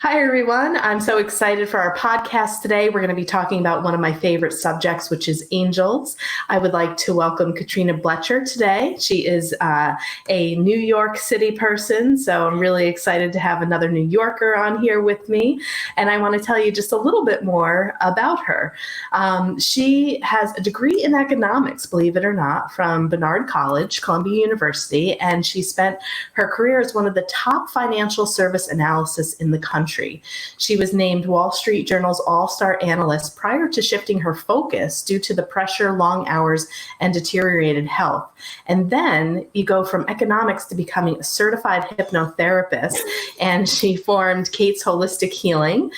Hi, everyone. I'm so excited for our podcast today. We're going to be talking about one of my favorite subjects, which is angels. I would like to welcome Katrina Blecher today. She is a New York City person, so I'm really excited to have another New Yorker on here with me. And I want to tell you just a little bit more about her. She has a degree in economics, believe it or not, from Barnard College, Columbia University, and she spent her career as one of the top financial service analysts in the country. She was named Wall Street Journal's All-Star Analyst prior to shifting her focus due to the pressure, long hours, and deteriorated health. And then you go from economics to becoming a certified hypnotherapist, and she formed Kate's Holistic Healing.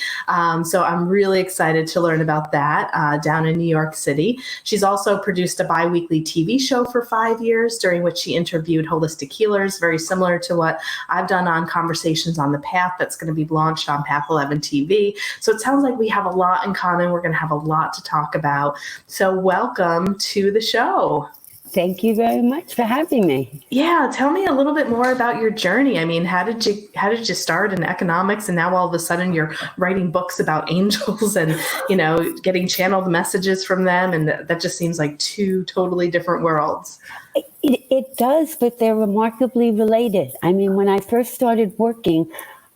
So I'm really excited to learn about that down in New York City. She's also produced a bi-weekly TV show for 5 years, during which she interviewed holistic healers, very similar to what I've done on Conversations on the Path that's going to be launched on Path 11 TV. So it sounds like we have a lot in common. We're going to have a lot to talk about. So welcome to the show. Thank you very much for having me. Yeah, tell me a little bit more about your journey. I mean, how did you start in economics, and now all of a sudden you're writing books about angels and, getting channeled messages from them, and that just seems like two totally different worlds. It does, but they're remarkably related. I mean, when I first started working,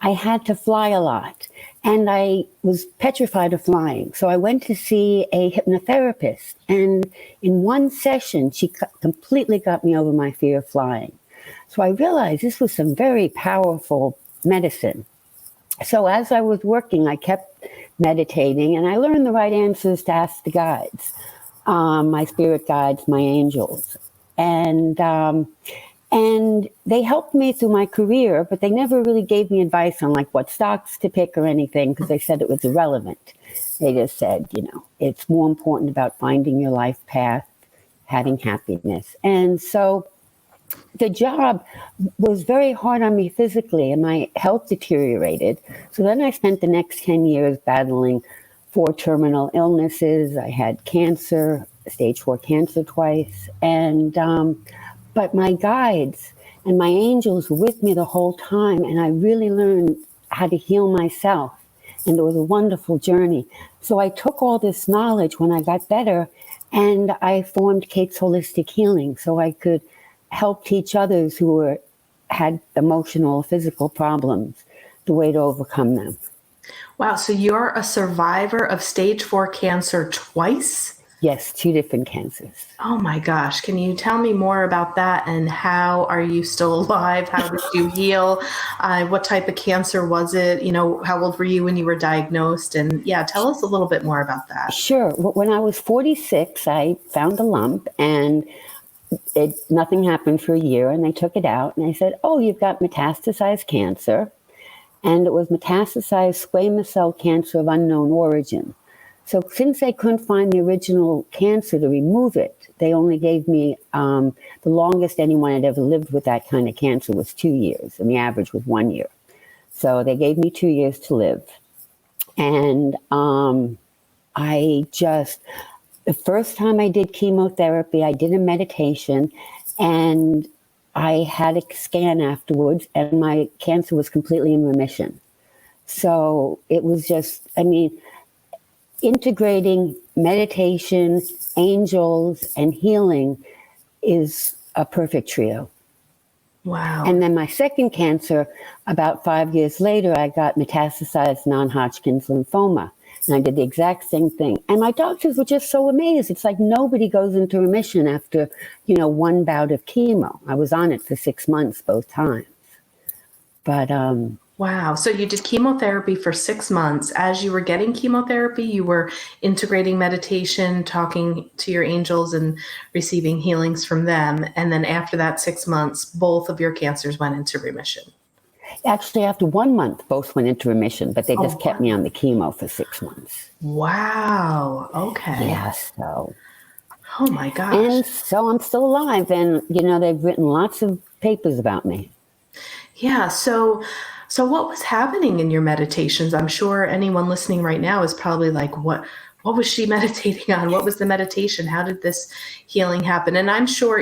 I had to fly a lot, and I was petrified of flying. So I went to see a hypnotherapist, and in one session, she completely got me over my fear of flying. So I realized this was some very powerful medicine. So as I was working, I kept meditating, and I learned the right answers to ask the guides, my spirit guides, my angels. And they helped me through my career, but they never really gave me advice on like what stocks to pick or anything, because they said it was irrelevant. They just said, it's more important about finding your life path, having happiness. And so the job was very hard on me physically, and my health deteriorated. So then I spent the next 10 years battling 4 terminal illnesses. I had cancer, stage 4 cancer twice. But my guides and my angels were with me the whole time, and I really learned how to heal myself. And it was a wonderful journey. So I took all this knowledge when I got better, and I formed Kate's Holistic Healing so I could help teach others who had emotional, physical problems, the way to overcome them. Wow, so you're a survivor of stage 4 cancer twice? Yes, 2 different cancers. Oh my gosh. Can you tell me more about that, and how are you still alive? How did you heal? What type of cancer was it? How old were you when you were diagnosed? And yeah, tell us a little bit more about that. Sure. When I was 46, I found a lump, and nothing happened for a year, and they took it out, and they said, oh, you've got metastasized cancer. And it was metastasized squamous cell cancer of unknown origin. So since they couldn't find the original cancer to remove it, they only gave me, the longest anyone had ever lived with that kind of cancer was 2 years, and the average was 1 year. So they gave me 2 years to live. And the first time I did chemotherapy, I did a meditation, and I had a scan afterwards, and my cancer was completely in remission. So it was just, integrating meditation, angels, and healing is a perfect trio. Wow. And then my second cancer, about 5 years later, I got metastasized non-Hodgkin's lymphoma. And I did the exact same thing. And my doctors were just so amazed. It's like nobody goes into remission after, one bout of chemo. I was on it for 6 months both times. But wow. So you did chemotherapy for 6 months. As you were getting chemotherapy, you were integrating meditation, talking to your angels, and receiving healings from them. And then after that 6 months, both of your cancers went into remission. Actually, after 1 month, both went into remission, but they just kept me on the chemo for 6 months. Wow. Okay. Yeah, so. Oh my gosh. And so I'm still alive, and, they've written lots of papers about me. Yeah. So what was happening in your meditations? I'm sure anyone listening right now is probably like, what What was she meditating on? What was the meditation? How did this healing happen? And I'm sure,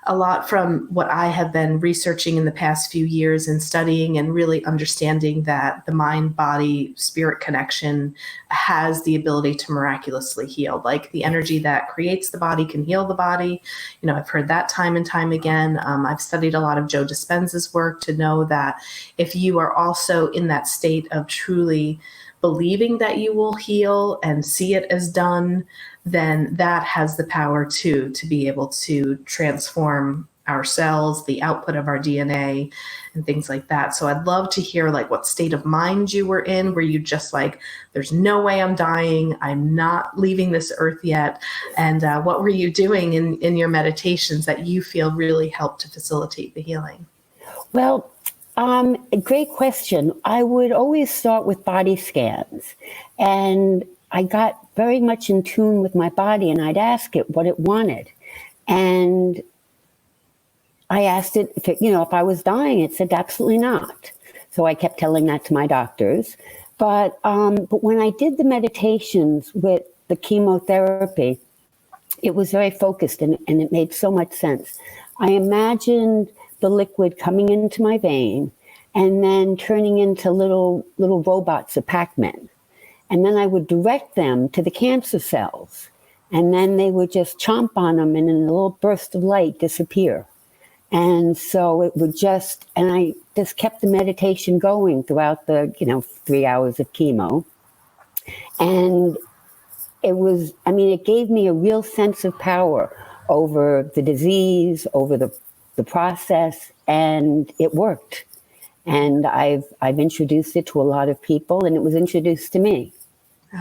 a lot from what I have been researching in the past few years and studying and really understanding that the mind, body, spirit connection has the ability to miraculously heal. Like the energy that creates the body can heal the body. I've heard that time and time again. I've studied a lot of Joe Dispenza's work to know that if you are also in that state of truly believing that you will heal and see it as done, then that has the power to be able to transform our cells, the output of our DNA and things like that. So I'd love to hear like what state of mind you were in. Were you just like, there's no way I'm dying, I'm not leaving this earth yet? And what were you doing in your meditations that you feel really helped to facilitate the healing? Well, a great question. I would always start with body scans, and I got very much in tune with my body, and I'd ask it what it wanted. And I asked it if I was dying. It said absolutely not. So I kept telling that to my doctors. But when I did the meditations with the chemotherapy, it was very focused, and it made so much sense. I imagined the liquid coming into my vein and then turning into little robots of Pac-Man. And then I would direct them to the cancer cells, and then they would just chomp on them and in a little burst of light disappear. And so it would and I just kept the meditation going throughout the 3 hours of chemo. And it gave me a real sense of power over the disease, over the process, and it worked. And I've introduced it to a lot of people, and it was introduced to me.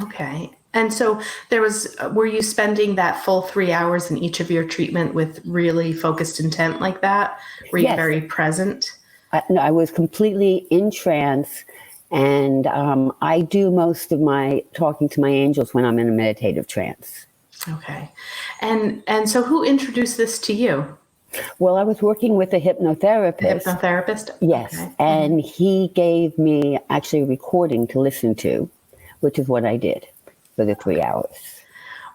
Okay. And so were you spending that full 3 hours in each of your treatment with really focused intent like that? Were you very present? No, I was completely in trance. And I do most of my talking to my angels when I'm in a meditative trance. Okay. And so who introduced this to you? Well, I was working with a hypnotherapist. A hypnotherapist? Yes. Okay. And he gave me actually a recording to listen to, which is what I did for the 3 hours.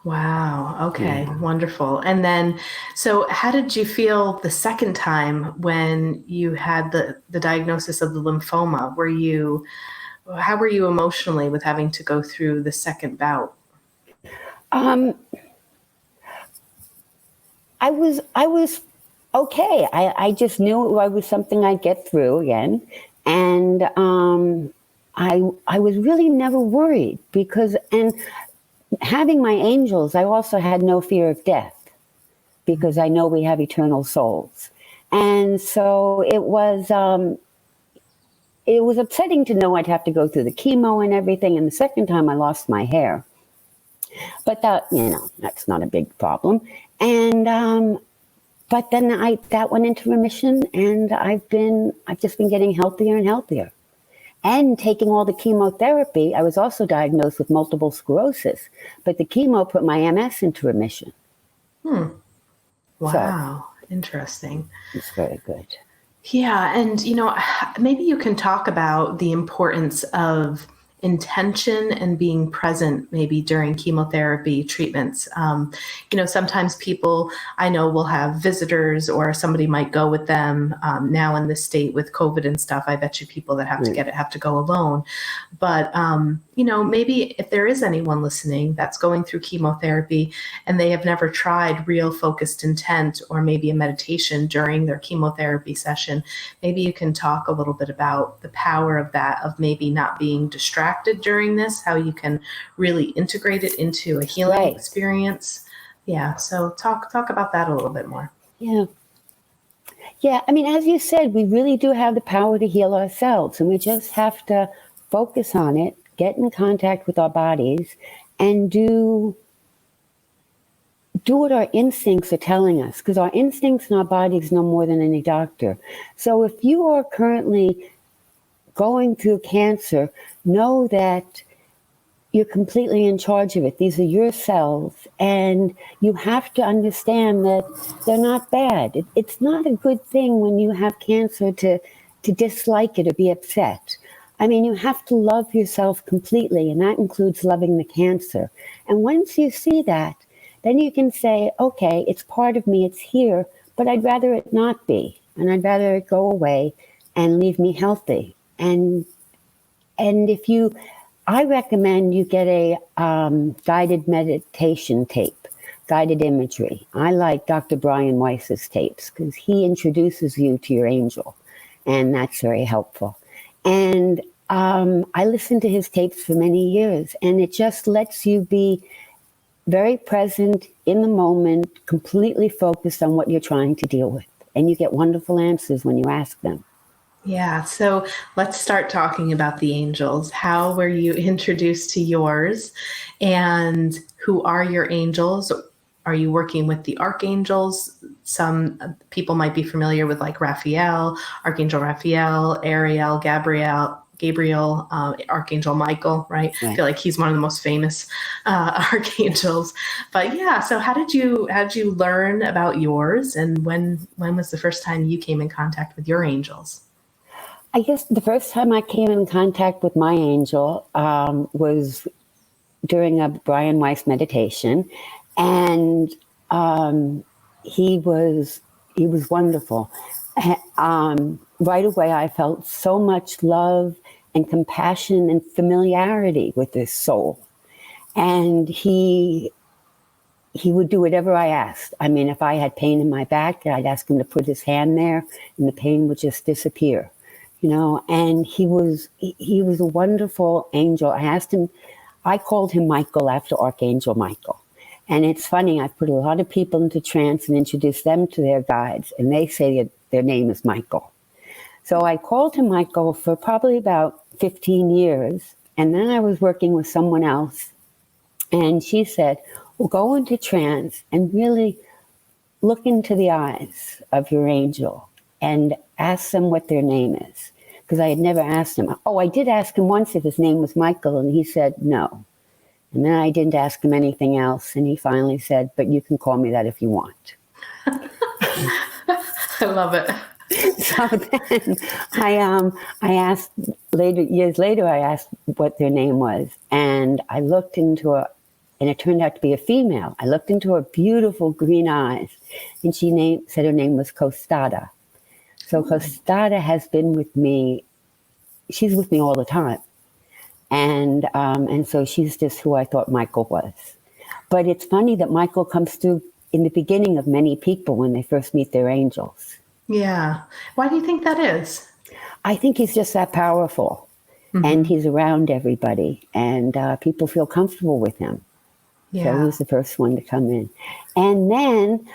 Wow. Okay. Yeah. Wonderful. And then, so how did you feel the second time when you had the diagnosis of the lymphoma? How were you emotionally with having to go through the second bout? I was okay. I just knew it was something I'd get through again. And I was really never worried and having my angels, I also had no fear of death because I know we have eternal souls. And so it was upsetting to know I'd have to go through the chemo and everything. And the second time I lost my hair, but that's not a big problem. And, but then that went into remission, and I've just been getting healthier and healthier. And taking all the chemotherapy, I was also diagnosed with multiple sclerosis, but the chemo put my MS into remission. Wow. So, interesting. It's very good. Yeah. And, maybe you can talk about the importance of intention and being present maybe during chemotherapy treatments. Sometimes people I know will have visitors or somebody might go with them. Now in this state with COVID and stuff, I bet you people that have to get it have to go alone. But, maybe if there is anyone listening that's going through chemotherapy and they have never tried real focused intent or maybe a meditation during their chemotherapy session, maybe you can talk a little bit about the power of that, of maybe not being distracted during this, how you can really integrate it into a healing experience. Yeah. So talk about that a little bit more. Yeah. Yeah. I mean, as you said, we really do have the power to heal ourselves, and we just have to focus on it, get in contact with our bodies, and do what our instincts are telling us, because our instincts and our bodies know more than any doctor. So if you are currently going through cancer, know that you're completely in charge of it. These are your cells, and you have to understand that they're not bad. It's not a good thing when you have cancer to dislike it or be upset. I mean, you have to love yourself completely, and that includes loving the cancer. And once you see that, then you can say, okay, it's part of me, it's here, but I'd rather it not be, and I'd rather it go away and leave me healthy. And I recommend you get a guided meditation tape, guided imagery. I like Dr. Brian Weiss's tapes because he introduces you to your angel, and that's very helpful. And I listened to his tapes for many years, and it just lets you be very present in the moment, completely focused on what you're trying to deal with. And you get wonderful answers when you ask them. Yeah. So let's start talking about the angels. How were you introduced to yours? And who are your angels? Are you working with the archangels? Some people might be familiar with like Raphael, Archangel Raphael, Ariel, Gabriel, Archangel Michael, right? Right. I feel like he's one of the most famous archangels. But yeah, so how did you learn about yours, and when was the first time you came in contact with your angels? I guess the first time I came in contact with my angel was during a Brian Weiss meditation, and he was wonderful. Right away, I felt so much love and compassion and familiarity with this soul, and he would do whatever I asked. I mean, if I had pain in my back, I'd ask him to put his hand there, and the pain would just disappear. And he was a wonderful angel. I called him Michael after Archangel Michael. And it's funny, I put a lot of people into trance and introduced them to their guides, and they say that their name is Michael. So I called him Michael for probably about 15 years. And then I was working with someone else, and she said, well, go into trance and really look into the eyes of your angel and ask them what their name is. Because I had never asked him. Oh, I did ask him once if his name was Michael, and he said no. And then I didn't ask him anything else, and he finally said, but you can call me that if you want. I love it. So then I asked years later, I asked what their name was, and I looked into and it turned out to be a female. I looked into her beautiful green eyes, and she said her name was Costada. So Costada has been with me. She's with me all the time. And so she's just who I thought Michael was. But it's funny that Michael comes through in the beginning of many people when they first meet their angels. Yeah. Why do you think that is? I think he's just that powerful. Mm-hmm. And he's around everybody. And people feel comfortable with him. Yeah. So he was the first one to come in. And then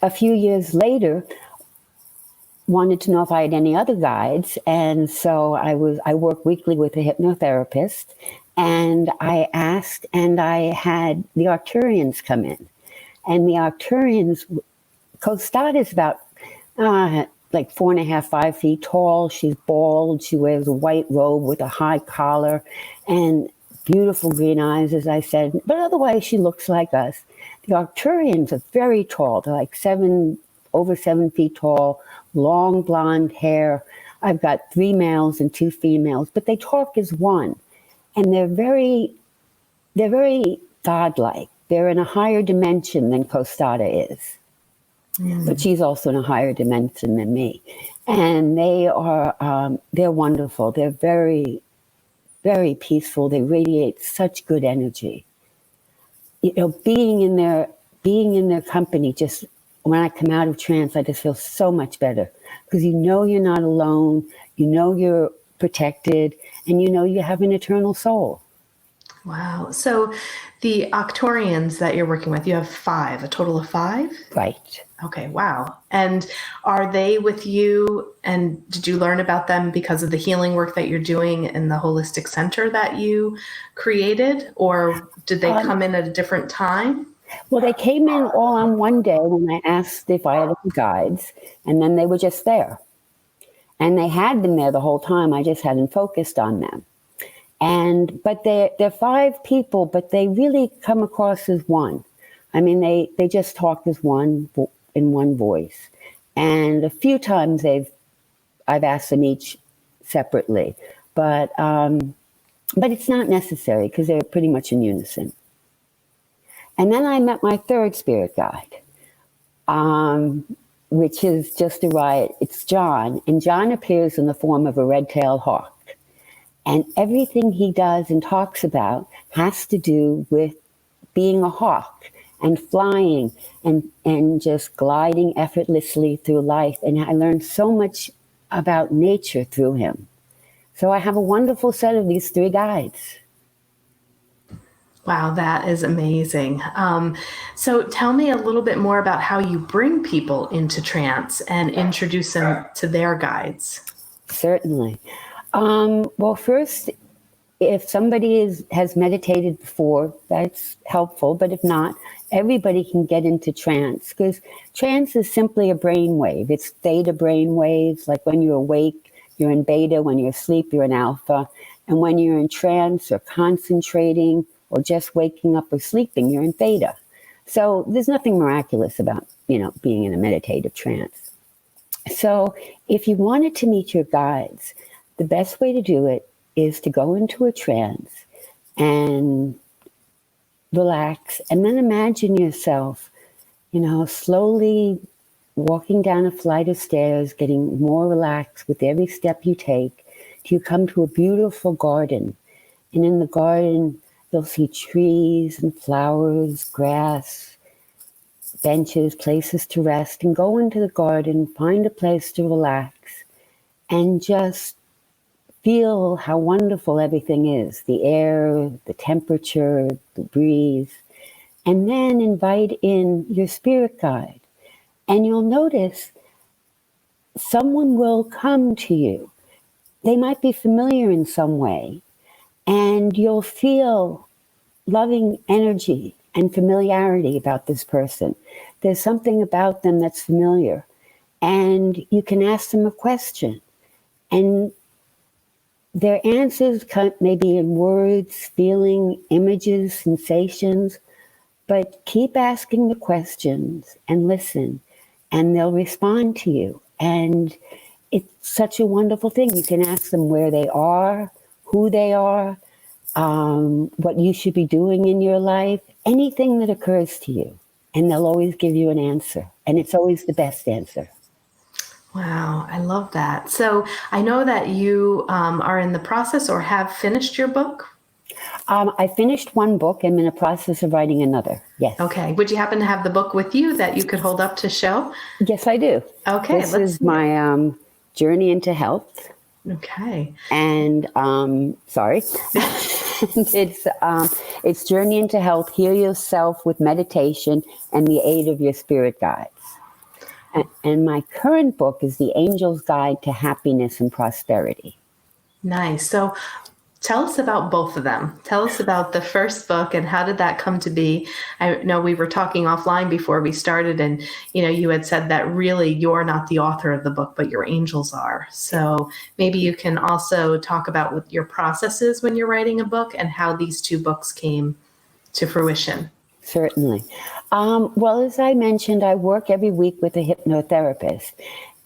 a few years later, wanted to know if I had any other guides. And so I work weekly with a hypnotherapist, and I asked, and I had the Arcturians come in. And the Arcturians, Costada is about like 4.5, 5 feet tall. She's bald. She wears a white robe with a high collar and beautiful green eyes, as I said. But otherwise, she looks like us. The Arcturians are very tall. They're like over 7 feet tall, long blonde hair. I've got 3 males and 2 females, but they talk as one. And they're very godlike. They're in a higher dimension than Costada is. Mm. But she's also in a higher dimension than me. And they're wonderful. They're very, very peaceful. They radiate such good energy. Being in their company, just when I come out of trance, I just feel so much better because you're not alone, you're protected, and you have an eternal soul. Wow. So the Arcturians that you're working with, you have 5, a total of 5? Right. Okay. Wow. And are they with you? And did you learn about them because of the healing work that you're doing in the holistic center that you created? Or did they come in at a different time? Well, they came in all on one day when I asked if I had any guides, and then they were just there. And they had been there the whole time. I just hadn't focused on them. But they're 5 people, but they really come across as one. I mean, they just talk as one in one voice. And a few times they've I've asked them each separately, but it's not necessary because they're pretty much in unison. And then I met my third spirit guide, which is just a riot. It's John, and John appears in the form of a red-tailed hawk. And everything he does and talks about has to do with being a hawk and flying and just gliding effortlessly through life. And I learned so much about nature through him. So I have a wonderful set of these three guides. Wow, that is amazing. So tell me a little bit more about how you bring people into trance and introduce them to their guides. Certainly. Well, first, if somebody has meditated before, that's helpful. But if not, everybody can get into trance, because trance is simply a brain wave. It's theta brain waves. Like when you're awake, you're in beta. When you're asleep, you're in alpha. And when you're in trance or concentrating or just waking up or sleeping, you're in theta. So there's nothing miraculous about, being in a meditative trance. So if you wanted to meet your guides, the best way to do it is to go into a trance and relax, and then imagine yourself, slowly walking down a flight of stairs, getting more relaxed with every step you take, till you come to a beautiful garden. And in the garden, you'll see trees and flowers, grass, benches, places to rest, and go into the garden, find a place to relax, and just feel how wonderful everything is, the air, the temperature, the breeze, and then invite in your spirit guide. And you'll notice someone will come to you. They might be familiar in some way, and you'll feel loving energy and familiarity about this person. There's something about them that's familiar, and you can ask them a question, and their answers may be in words, feeling, images, sensations, but keep asking the questions and listen, and they'll respond to you. And it's such a wonderful thing. You can ask them where they are, who they are, what you should be doing in your life, anything that occurs to you, and they'll always give you an answer, and it's always the best answer. Wow, I love that. So I know that you are in the process or have finished your book. I finished one book. I'm in the process of writing another. Yes. Okay. Would you happen to have the book with you that you could hold up to show? Yes, I do. Okay. This is my journey into health. Okay. And sorry. It's Journey into Health. Heal yourself with meditation and the aid of your spirit guides. And my current book is The Angel's Guide to Happiness and Prosperity. Nice. So tell us about both of them. Tell us about the first book and how did that come to be? I know we were talking offline before we started, and you had said that really you're not the author of the book, but your angels are. So maybe you can also talk about what your process is when you're writing a book and how these two books came to fruition. Certainly. Well, as I mentioned, I work every week with a hypnotherapist,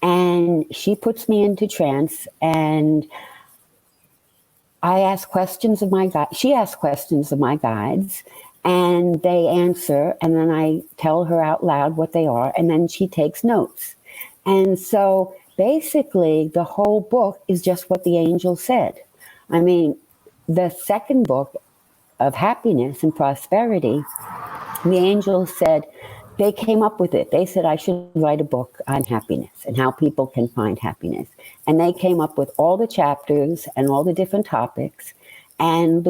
and she puts me into trance, and I ask questions of my guide. She asks questions of my guides, and they answer, and then I tell her out loud what they are, and then she takes notes. And so basically, the whole book is just what the angel said. I mean, the second book of Happiness and Prosperity, the angels said, they came up with it. They said I should write a book on happiness and how people can find happiness. And they came up with all the chapters and all the different topics. And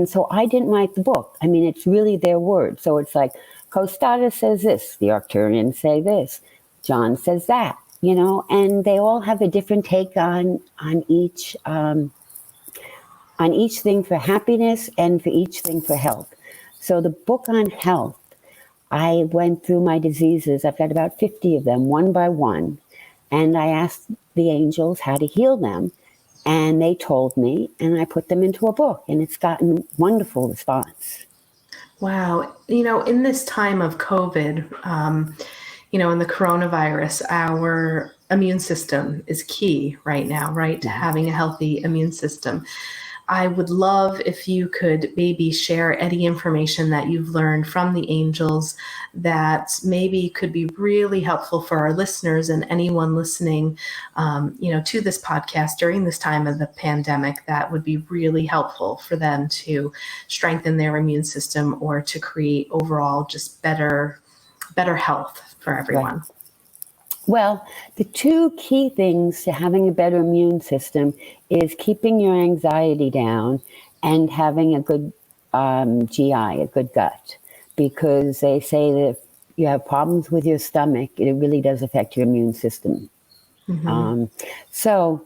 so I didn't write the book. I mean, it's really their word. So it's like, Costata says this, the Arcturians say this, John says that, and they all have a different take on each thing for happiness and for each thing for health. So the book on health, I went through my diseases. I've got about 50 of them, one by one. And I asked the angels how to heal them. And they told me, and I put them into a book. And it's gotten wonderful response. Wow. In this time of COVID, in the coronavirus, our immune system is key right now, right? Yeah. Having a healthy immune system. I would love if you could maybe share any information that you've learned from the angels that maybe could be really helpful for our listeners and anyone listening, to this podcast during this time of the pandemic. That would be really helpful for them to strengthen their immune system or to create overall just better health for everyone. Right. Well, the two key things to having a better immune system is keeping your anxiety down and having a good GI, a good gut, because they say that if you have problems with your stomach, it really does affect your immune system. Mm-hmm. So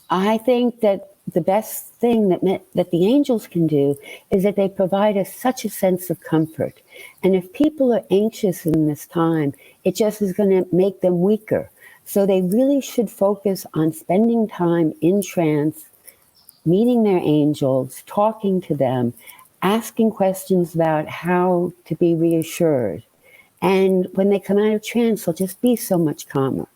I think that the best thing that the angels can do is that they provide us such a sense of comfort. And if people are anxious in this time, it just is going to make them weaker. So they really should focus on spending time in trance, meeting their angels, talking to them, asking questions about how to be reassured. And when they come out of trance, they'll just be so much calmer.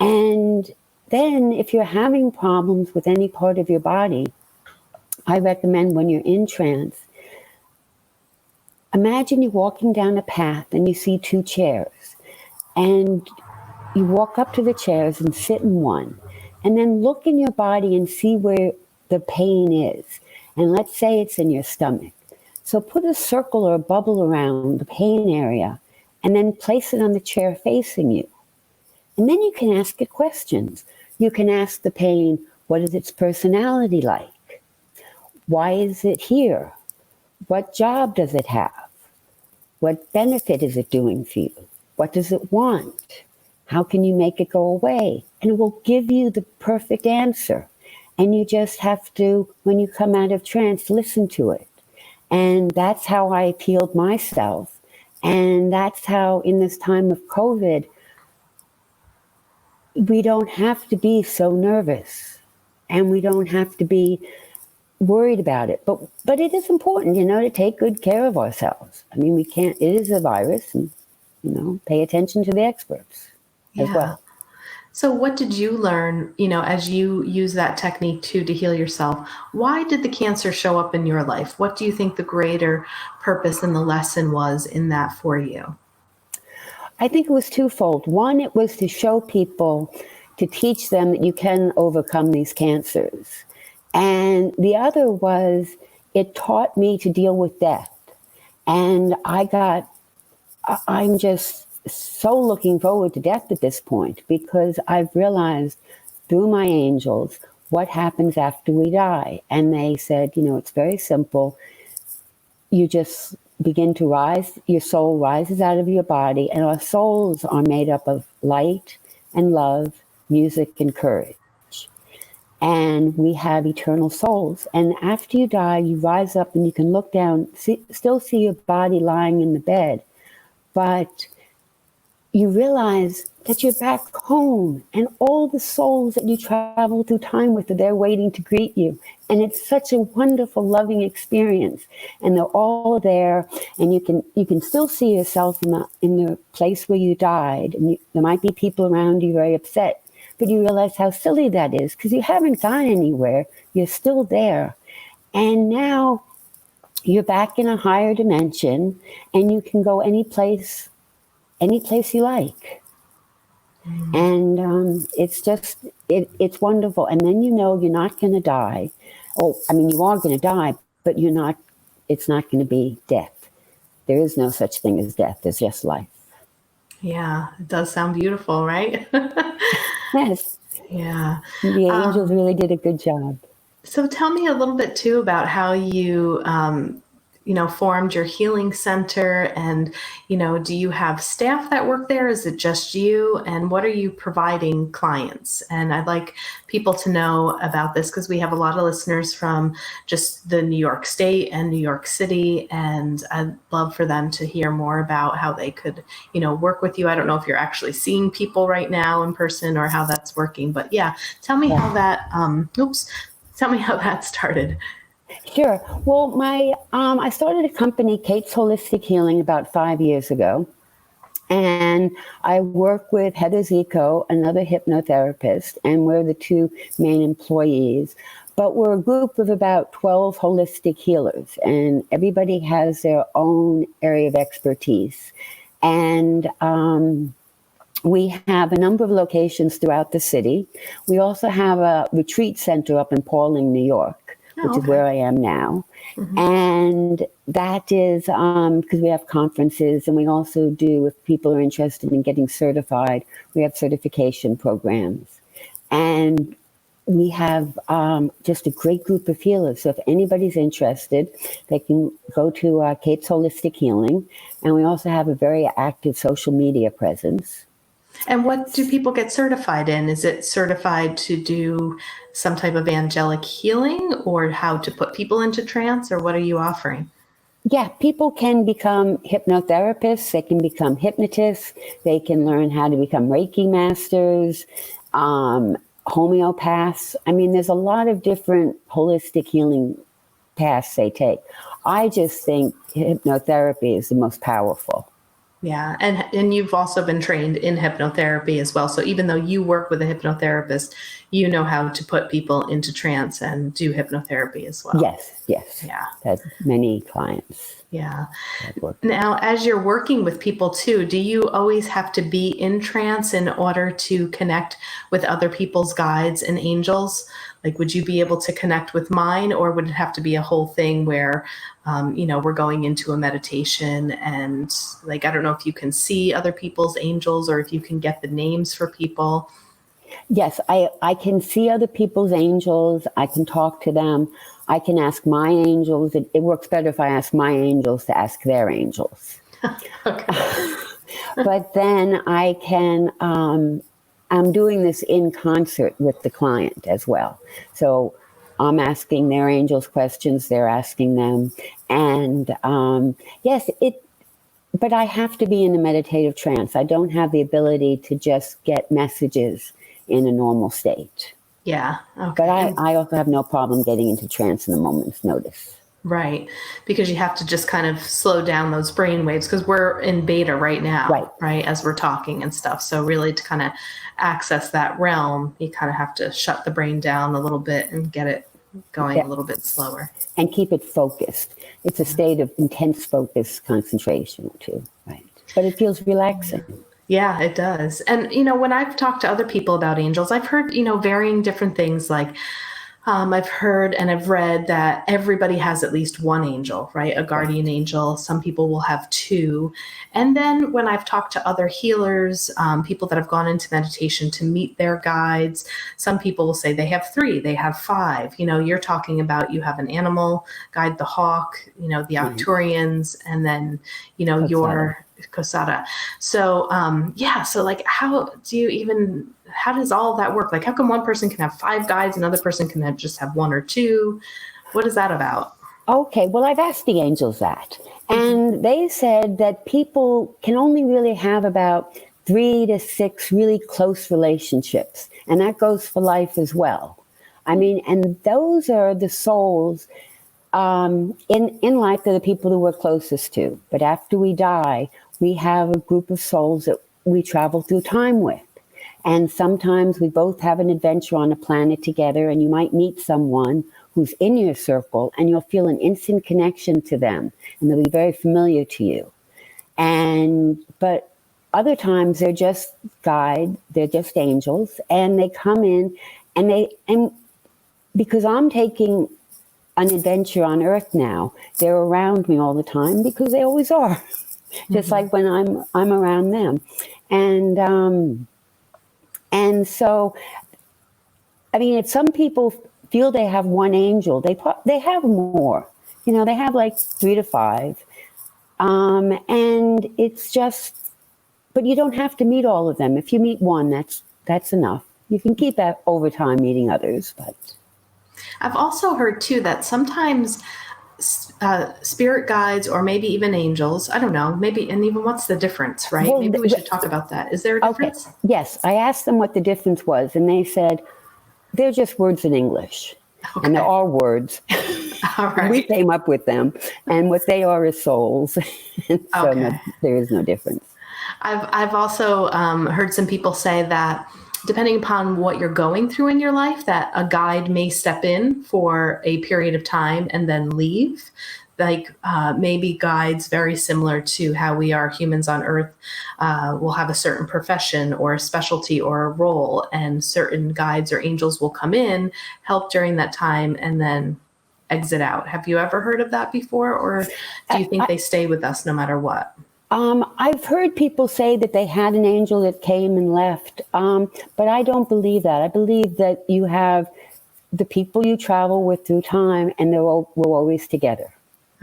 And then if you're having problems with any part of your body, I recommend when you're in trance, imagine you're walking down a path and you see two chairs. And you walk up to the chairs and sit in one. And then look in your body and see where the pain is. And let's say it's in your stomach. So put a circle or a bubble around the pain area and then place it on the chair facing you. And then you can ask it questions. You can ask the pain, what is its personality like? Why is it here? What job does it have? What benefit is it doing for you? What does it want? How can you make it go away? And it will give you the perfect answer. And you just have to, when you come out of trance, listen to it. And that's how I healed myself. And that's how, in this time of COVID, we don't have to be so nervous and we don't have to be worried about it. But it is important, to take good care of ourselves. I mean, it is a virus, and, pay attention to the experts as well. So what did you learn, as you use that technique to heal yourself? Why did the cancer show up in your life? What do you think the greater purpose and the lesson was in that for you? I think it was twofold. One, it was to show people, to teach them that you can overcome these cancers. And the other was, it taught me to deal with death. And I'm just so looking forward to death at this point, because I've realized through my angels what happens after we die. And they said, it's very simple. You just begin to rise, your soul rises out of your body, and our souls are made up of light and love, music and courage. And we have eternal souls. And after you die, you rise up and you can look down, still see your body lying in the bed, but you realize that you're back home, and all the souls that you travel through time with are there waiting to greet you. And it's such a wonderful, loving experience. And they're all there, and you can still see yourself in the place where you died. And there might be people around you very upset, but you realize how silly that is, because you haven't gone anywhere. You're still there. And now you're back in a higher dimension, and you can go any place you like. And it's just, it's wonderful. And then you're not going to die. Oh, I mean, you are going to die, but it's not going to be death. There is no such thing as death. There's just life. Yeah, it does sound beautiful, right? Yes. Yeah. The angels really did a good job. So tell me a little bit too about how you, formed your healing center, and, do you have staff that work there? Is it just you? And what are you providing clients? And I'd like people to know about this, because we have a lot of listeners from just the New York State and New York City. And I'd love for them to hear more about how they could, work with you. I don't know if you're actually seeing people right now in person or how that's working, but yeah, tell me how that, tell me how that started. Sure. Well, I started a company, Kate's Holistic Healing, about 5 years ago. And I work with Heather Zico, another hypnotherapist, and we're the two main employees. But we're a group of about 12 holistic healers, and everybody has their own area of expertise. And we have a number of locations throughout the city. We also have a retreat center up in Pauling, New York, which is where I am now. Mm-hmm. And that is because we have conferences, and we also do, if people are interested in getting certified, we have certification programs. And we have just a great group of healers. So if anybody's interested, they can go to Kate's Holistic Healing. And we also have a very active social media presence. And what do people get certified in? Is it certified to do some type of angelic healing, or how to put people into trance, or what are you offering? Yeah, people can become hypnotherapists. They can become hypnotists. They can learn how to become Reiki masters, homeopaths. I mean, there's a lot of different holistic healing paths they take. I just think hypnotherapy is the most powerful. Yeah. And you've also been trained in hypnotherapy as well. So even though you work with a hypnotherapist, you know how to put people into trance and do hypnotherapy as well. Yes. Yeah. That's many clients. Yeah. Now, as you're working with people too, do you always have to be in trance in order to connect with other people's guides and angels? Like, would you be able to connect with mine, or would it have to be a whole thing where, we're going into a meditation and, like, I don't know if you can see other people's angels or if you can get the names for people? Yes, I can see other people's angels. I can talk to them. I can ask my angels. It works better if I ask my angels to ask their angels. Okay. But then I can, I'm doing this in concert with the client as well. So I'm asking their angels questions, they're asking them. And but I have to be in a meditative trance. I don't have the ability to just get messages in a normal state. Yeah. Okay. But I also have no problem getting into trance in a moment's notice. Right. Because you have to just kind of slow down those brain waves, because we're in beta right now, right? As we're talking and stuff. So really, to kind of access that realm, you kind of have to shut the brain down a little bit and get it going a little bit slower. And keep it focused. It's a state of intense focus, concentration too, right? But it feels relaxing. Yeah, it does. And, when I've talked to other people about angels, I've heard, varying different things. Like, I've heard and I've read that everybody has at least one angel, right? A guardian angel. Some people will have two. And then when I've talked to other healers, people that have gone into meditation to meet their guides, some people will say they have three, they have five. You're talking about, you have an animal guide, the hawk, the Arcturians, and then, your Kosada. So, so like, how does all that work? Like, how come one person can have five guides, another person can just have one or two? What is that about? Okay, well, I've asked the angels that. And they said that people can only really have about 3 to 6 really close relationships. And that goes for life as well. I mean, and those are the souls in life. They're the people who we're closest to. But after we die, we have a group of souls that we travel through time with. And sometimes we both have an adventure on a planet together, and you might meet someone who's in your circle, and you'll feel an instant connection to them, and they'll be very familiar to you. But other times they're just guides, they're just angels, and they come in, and because I'm taking an adventure on Earth now, they're around me all the time because they always are, just like when I'm around them, and so, I mean, if some people feel they have one angel, they have more. They have like 3 to 5. And it's just, but you don't have to meet all of them. If you meet one, that's enough. You can keep that over time meeting others. But I've also heard too that sometimes spirit guides, or maybe even angels, I don't know, maybe, and even what's the difference, right? Well, maybe we should talk about that. Is there a difference? Okay. Yes, I asked them what the difference was, and they said they're just words in English. Okay. And they're all words. All right. We came up with them, and what they are is souls. And so there is no difference. I've also heard some people say that depending upon what you're going through in your life, that a guide may step in for a period of time and then leave. Like maybe guides very similar to how we are humans on Earth will have a certain profession or a specialty or a role, and certain guides or angels will come in, help during that time, and then exit out. Have you ever heard of that before, or do you think they stay with us no matter what? I've heard people say that they had an angel that came and left, but I don't believe that. I believe that you have the people you travel with through time, and we're always together.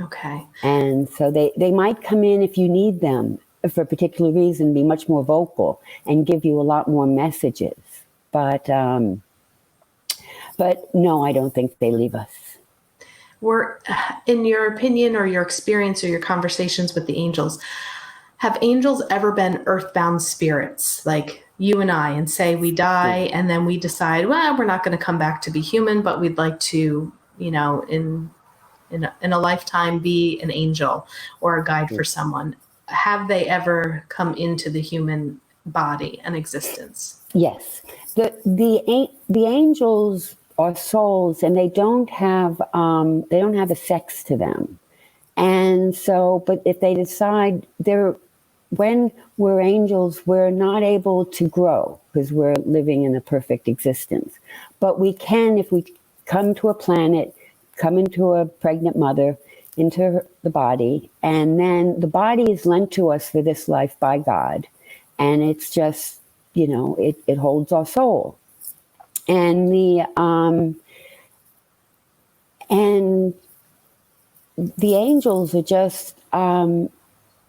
Okay. And so they might come in if you need them for a particular reason, be much more vocal and give you a lot more messages. But no, I don't think they leave us. In your opinion or your experience or your conversations with the angels, have angels ever been earthbound spirits like you and I, and say we die and then we decide, well, we're not going to come back to be human, but we'd like to, in a lifetime be an angel or a guide for someone? Have they ever come into the human body and existence? Yes. The angels are souls, and they don't have a sex to them. And so, but if they decide when we're angels, we're not able to grow because we're living in a perfect existence. But we can, if we come to a planet, come into a pregnant mother, into the body, and then the body is lent to us for this life by God. And it's just, it holds our soul. And the angels are just,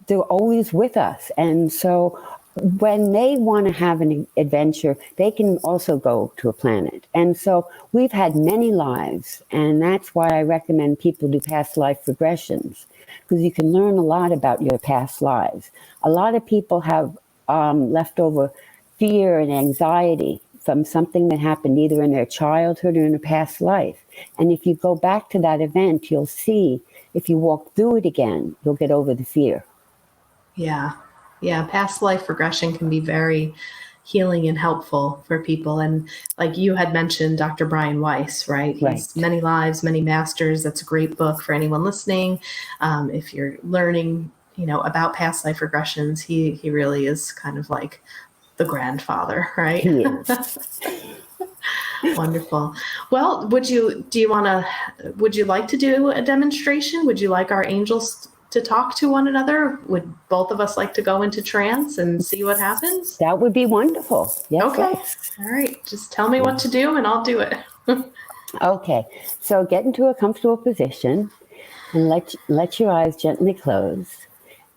they're always with us. And so when they want to have an adventure, they can also go to a planet. And so we've had many lives, and that's why I recommend people do past life regressions, because you can learn a lot about your past lives. A lot of people have leftover fear and anxiety from something that happened either in their childhood or in a past life. And if you go back to that event, you'll see, if you walk through it again, you'll get over the fear. Yeah. Yeah. Past life regression can be very healing and helpful for people. And like you had mentioned, Dr. Brian Weiss, right? He's Many Lives, Many Masters. That's a great book for anyone listening. If you're learning, about past life regressions, he really is kind of like the grandfather, right? He is. Wonderful. Well, would you like to do a demonstration? Would you like our angels to talk to one another? Would both of us like to go into trance and see what happens? That would be wonderful. Yes, okay. Yes. All right. Just tell me what to do and I'll do it. Okay. So get into a comfortable position and let your eyes gently close,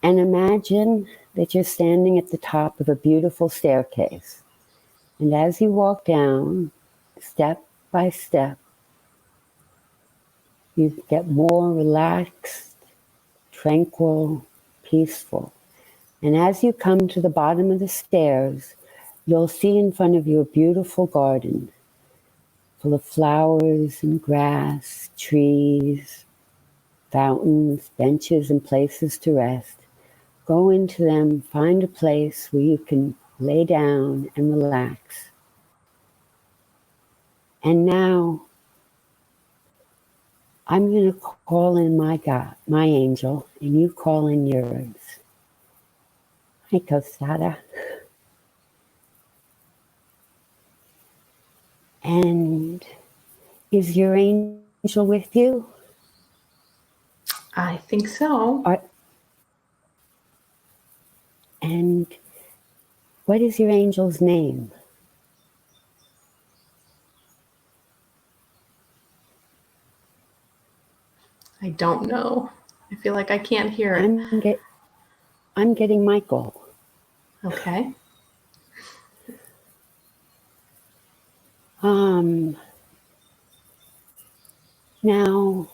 and imagine that you're standing at the top of a beautiful staircase. And as you walk down, step by step, you get more relaxed, tranquil, peaceful. And as you come to the bottom of the stairs, you'll see in front of you a beautiful garden full of flowers and grass, trees, fountains, benches, and places to rest. Go into them, find a place where you can lay down and relax. And now, I'm going to call in my God, my angel, and you call in yours. Hi, Kostada. And is your angel with you? I think so. And what is your angel's name? I don't know. I feel like I can't hear it. I'm getting Michael. Okay. Now,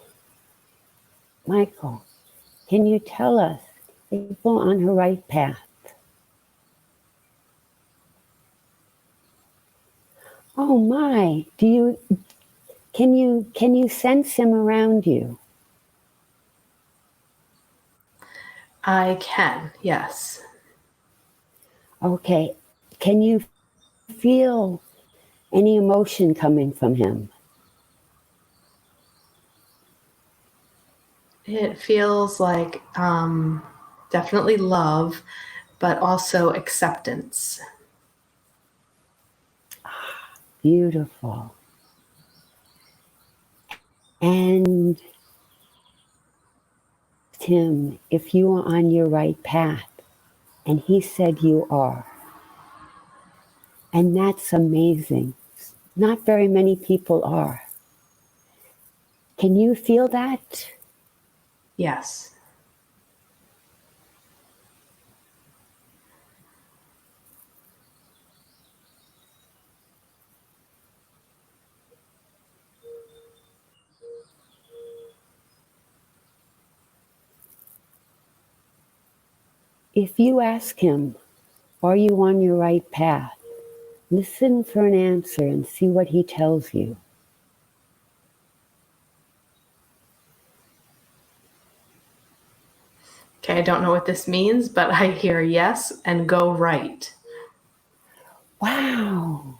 Michael, can you tell us if we're on her right path? Oh my, can you sense him around you? I can, yes. Okay. Can you feel any emotion coming from him? It feels like definitely love, but also acceptance. Beautiful. And Tim, if you are on your right path, and he said you are, and that's amazing. Not very many people are. Can you feel that? Yes. If you ask him, are you on your right path? Listen for an answer and see what he tells you. Okay, I don't know what this means, but I hear yes and go right. Wow,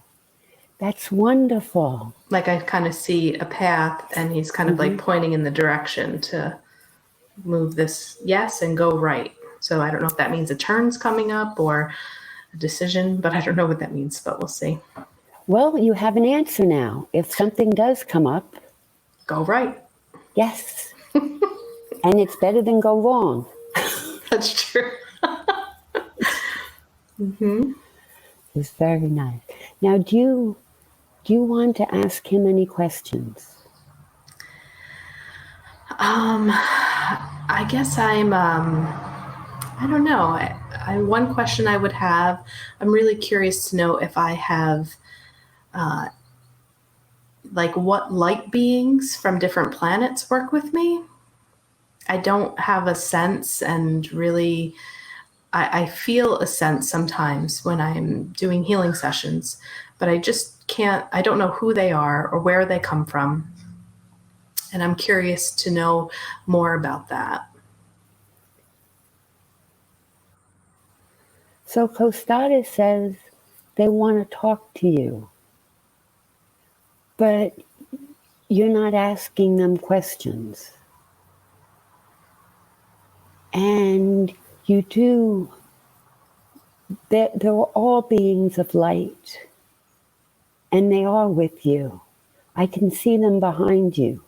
that's wonderful. Like I kind of see a path and he's kind of like pointing in the direction to move this yes and go right. So I don't know if that means a turn's coming up or a decision, but I don't know what that means, but we'll see. Well, you have an answer now. If something does come up, Go right. yes. And it's better than go wrong. That's true. It's very nice. Now, do you want to ask him any questions? I guess I don't know. One question I would have, I'm really curious to know if I have, like what light beings from different planets work with me. I don't have a sense, and really, I feel a sense sometimes when I'm doing healing sessions, but I just can't, I don't know who they are or where they come from. And I'm curious to know more about that. So Costata says they want to talk to you, but you're not asking them questions. And you do, they're all beings of light, and they are with you. I can see them behind you.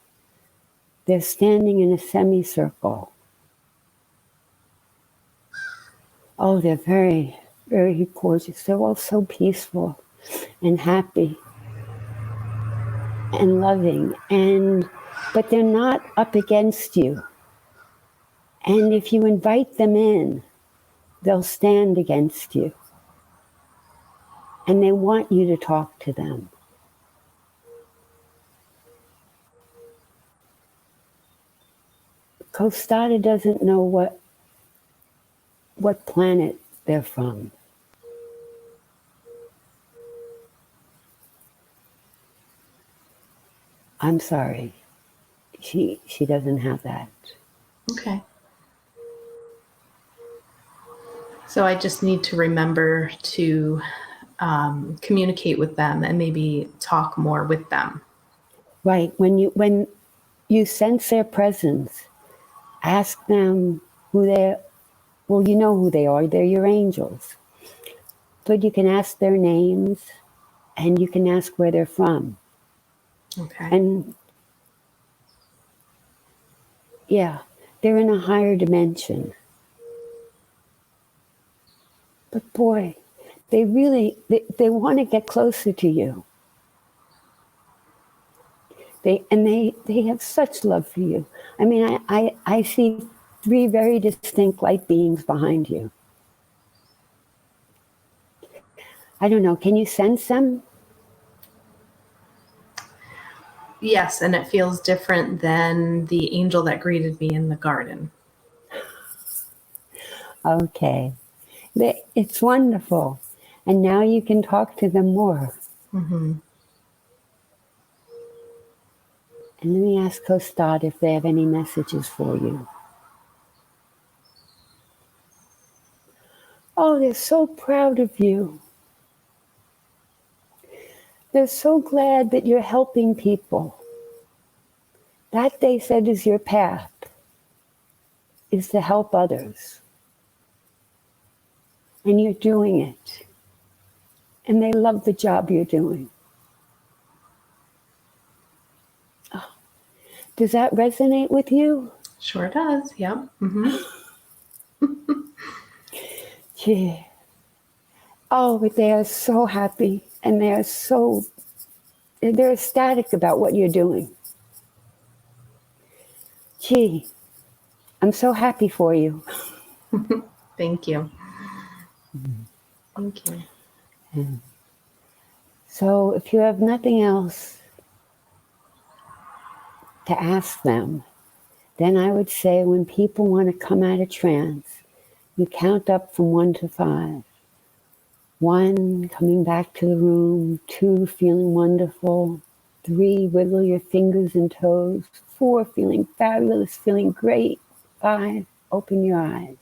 They're standing in a semicircle. Oh, they're very, very gorgeous. They're all so peaceful and happy and loving, but they're not up against you. And if you invite them in, they'll stand against you. And they want you to talk to them. Costata doesn't know what planet they're from. I'm sorry. She doesn't have that. Okay. So I just need to remember to communicate with them and maybe talk more with them. Right. When you sense their presence, ask them who they're. Well, you know who they are. They're your angels. But you can ask their names, and you can ask where they're from. Okay. And yeah, they're in a higher dimension. But boy, they really they want to get closer to you. They have such love for you. I mean, I see 3 very distinct light beings behind you. I don't know. Can you sense them? Yes, and it feels different than the angel that greeted me in the garden. Okay. It's wonderful. And now you can talk to them more. Mm-hmm. And let me ask Costata if they have any messages for you. Oh, they're so proud of you. They're so glad that you're helping people. That, they said, is your path, is to help others. And you're doing it. And they love the job you're doing. Oh, does that resonate with you? Sure does. Yep. Mm-hmm. Yeah. Oh, but they are so happy, and they're ecstatic about what you're doing. Gee, I'm so happy for you. Thank you. Thank you. So if you have nothing else to ask them, then I would say when people want to come out of trance, you count up from 1 to 5. 1, coming back to the room. 2, feeling wonderful. 3, wiggle your fingers and toes. 4, feeling fabulous, feeling great. 5, open your eyes.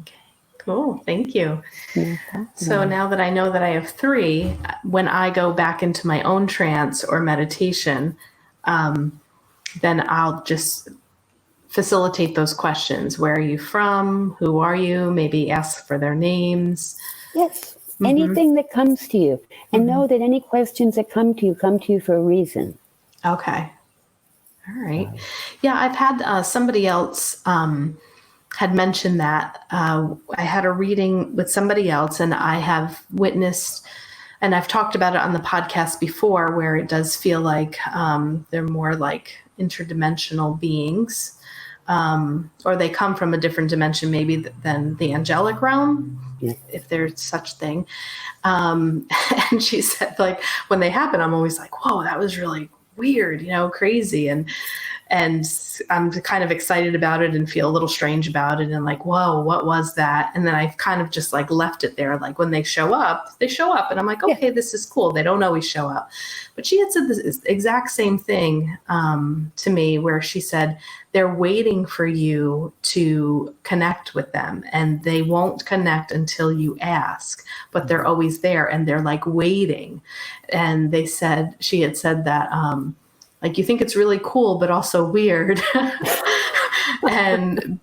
Okay, cool. Thank you. No problem. So now that I know that I have 3, when I go back into my own trance or meditation, then I'll just facilitate those questions. Where are you from? Who are you? Maybe ask for their names. Yes, anything that comes to you. And know that any questions that come to you for a reason. Okay. All right. Yeah, I've had somebody else had mentioned that. I had a reading with somebody else, and I have witnessed, and I've talked about it on the podcast before, where it does feel like they're more like interdimensional beings, or they come from a different dimension maybe than the angelic realm, if there's such thing. And she said, like, when they happen, I'm always like, whoa, that was really weird, crazy. And I'm kind of excited about it and feel a little strange about it and like, whoa, what was that? And then I've kind of just like left it there. Like when they show up. And I'm like, okay, This is cool. They don't always show up. But she had said this exact same thing to me, where she said, they're waiting for you to connect with them, and they won't connect until you ask, but they're always there and they're like waiting. And she had said that, like, you think it's really cool, but also weird.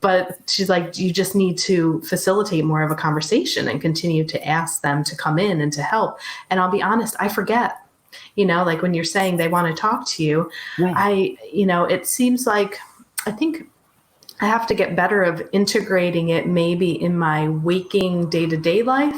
But she's like, you just need to facilitate more of a conversation and continue to ask them to come in and to help. And I'll be honest, I forget, like when you're saying they want to talk to you, right. It seems like, I think I have to get better of integrating it maybe in my waking day-to-day life,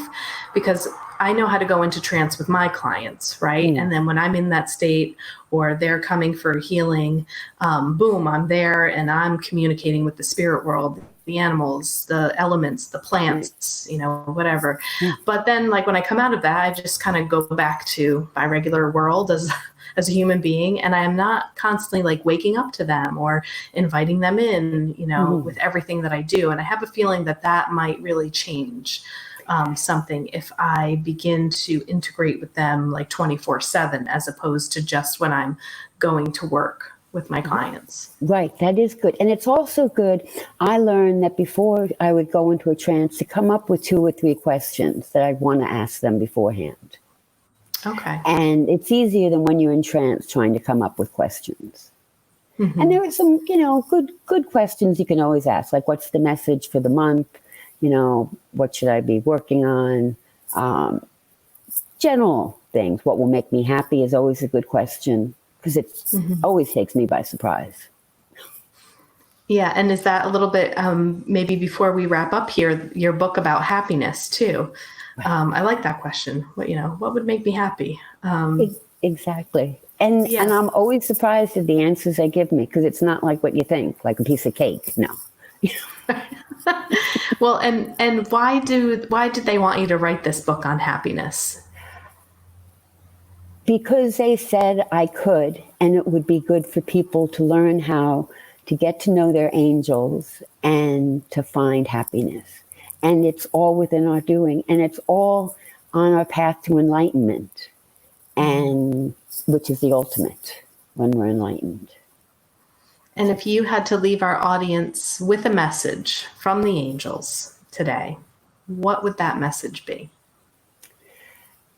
because I know how to go into trance with my clients, right? And then when I'm in that state, or they're coming for healing, boom, I'm there and I'm communicating with the spirit world, the animals, the elements, the plants, whatever. Yeah. But then like when I come out of that, I just kind of go back to my regular world as a human being, and I am not constantly like waking up to them or inviting them in, with everything that I do. And I have a feeling that might really change something if I begin to integrate with them like 24/7, as opposed to just when I'm going to work with my clients. Right. That is good. And it's also good. I learned that before I would go into a trance, to come up with 2 or 3 questions that I'd want to ask them beforehand. Okay. And it's easier than when you're in trance trying to come up with questions. Mm-hmm. And there are some, good questions you can always ask, like, what's the message for the month? What should I be working on? General things. What will make me happy is always a good question, because it always takes me by surprise. Yeah. And is that a little bit, maybe before we wrap up here, your book about happiness too? I like that question. What would make me happy? Exactly. And I'm always surprised at the answers they give me, because it's not like what you think, like a piece of cake. No. Well, and why did they want you to write this book on happiness? Because they said I could, and it would be good for people to learn how to get to know their angels and to find happiness. And it's all within our doing, and it's all on our path to enlightenment, and which is the ultimate when we're enlightened. And if you had to leave our audience with a message from the angels today, what would that message be?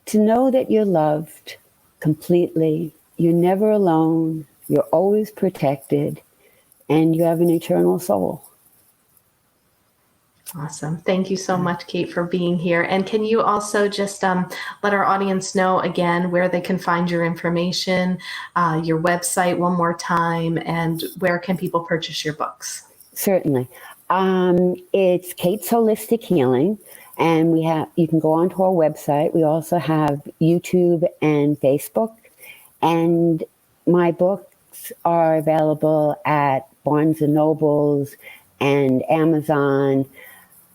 To know that you're loved completely, you're never alone, you're always protected, and you have an eternal soul. Awesome. Thank you so much, Kate, for being here. And can you also just let our audience know again where they can find your information, your website one more time, and where can people purchase your books? Certainly. It's Kate's Holistic Healing, and you can go onto our website. We also have YouTube and Facebook, and my books are available at Barnes and Nobles and Amazon,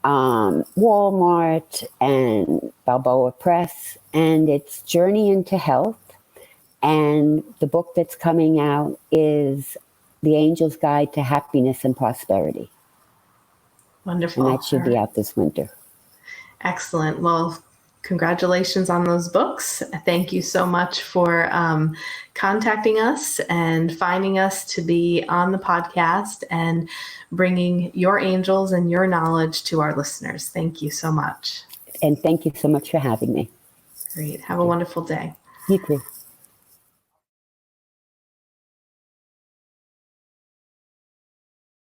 Walmart, and Balboa Press, and it's Journey into Health. And the book that's coming out is The Angel's Guide to Happiness and Prosperity. Wonderful. And that should be out this winter. Excellent. Well, congratulations on those books. Thank you so much for contacting us and finding us to be on the podcast and bringing your angels and your knowledge to our listeners. Thank you so much. And thank you so much for having me. Great. Have a wonderful day. You too.